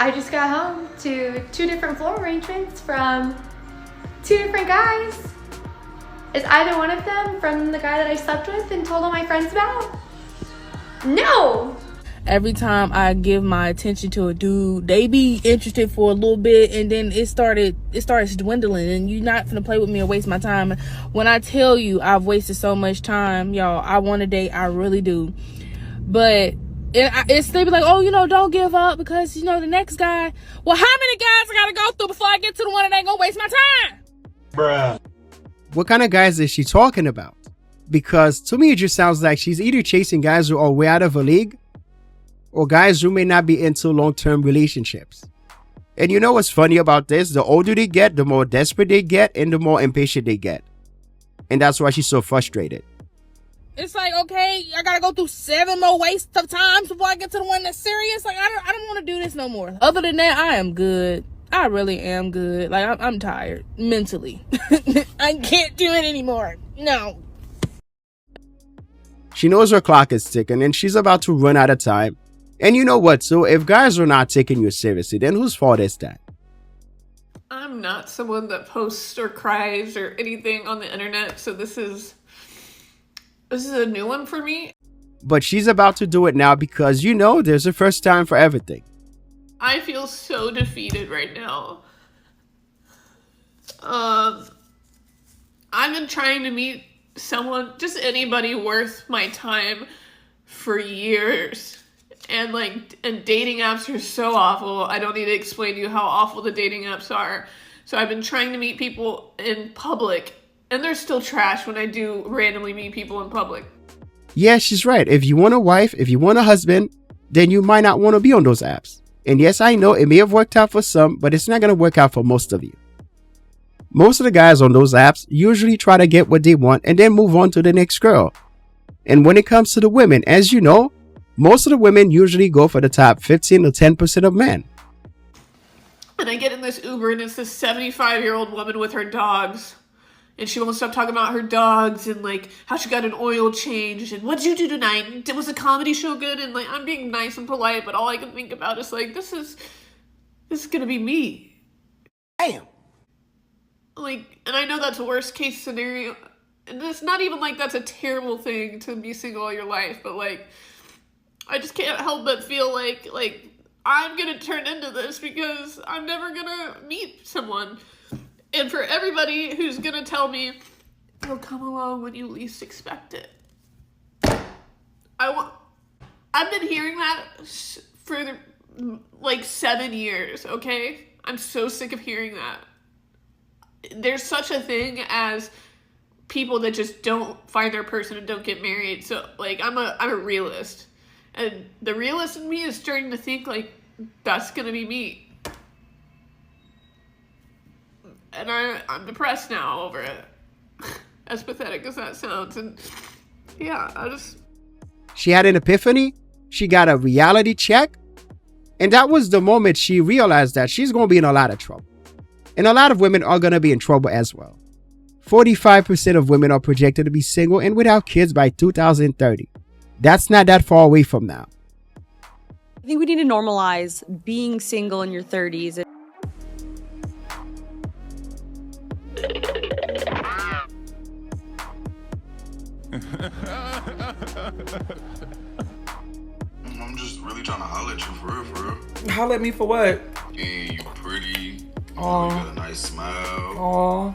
I just got home to 2 different floor arrangements from 2 different guys. Is either one of them from the guy that I slept with and told all my friends about? No! Every time I give my attention to a dude, they be interested for a little bit, and then it starts dwindling, and you're not gonna play with me or waste my time. When I tell you I've wasted so much time, y'all, I want to date, I really do. But it's they be like, oh, don't give up because the next guy. Well, how many guys I gotta go through before I get to the one that ain't gonna waste my time? Bruh. What kind of guys is she talking about? Because to me, it just sounds like she's either chasing guys who are way out of her league or guys who may not be into long-term relationships. And you know what's funny about this? The older they get, the more desperate they get and the more impatient they get. And that's why she's so frustrated. It's like, okay, I gotta go through 7 more wastes of times before I get to the one that's serious. Like, I don't want to do this no more. Other than that, I am good. I really am good. Like, I'm tired mentally. I can't do it anymore. No. She knows her clock is ticking and she's about to run out of time. And you know what? So if guys are not taking you seriously, then whose fault is that? I'm not someone that posts or cries or anything on the internet, so this is a new one for me. But she's about to do it now because there's a first time for everything. I feel so defeated right now. I've been trying to meet someone, just anybody worth my time for years. And dating apps are so awful. I don't need to explain to you how awful the dating apps are. So I've been trying to meet people in public, and they're still trash when I do randomly meet people in public. Yeah, she's right. If you want a wife, if you want a husband, then you might not want to be on those apps. And yes, I know it may have worked out for some, but it's not going to work out for most of you. Most of the guys on those apps usually try to get what they want and then move on to the next girl. And when it comes to the women, as you know, most of the women usually go for the top 15 or 10% of men. And I get in this Uber and it's this 75-year-old woman with her dogs. And she won't stop talking about her dogs and how she got an oil change and what'd you do tonight? Was the comedy show good? And I'm being nice and polite, but all I can think about is this is gonna be me. Damn. And I know that's a worst case scenario. And it's not even that's a terrible thing to be single all your life, but I just can't help but feel like I'm gonna turn into this because I'm never gonna meet someone. And for everybody who's gonna tell me, it'll come along when you least expect it. I've been hearing that for 7 years, okay? I'm so sick of hearing that. There's such a thing as people that just don't find their person and don't get married. So I'm a realist. And the realist in me is starting to think that's gonna be me. And I'm depressed now over it. As pathetic as that sounds. And yeah, She had an epiphany. She got a reality check. And that was the moment she realized that she's going to be in a lot of trouble. And a lot of women are going to be in trouble as well. 45% of women are projected to be single and without kids by 2030. That's not that far away from now. I think we need to normalize being single in your 30s. I'm just really trying to holler at you for real, for real. Holler at me for what? Yeah, you pretty. You Aw. got a nice smile. Aw.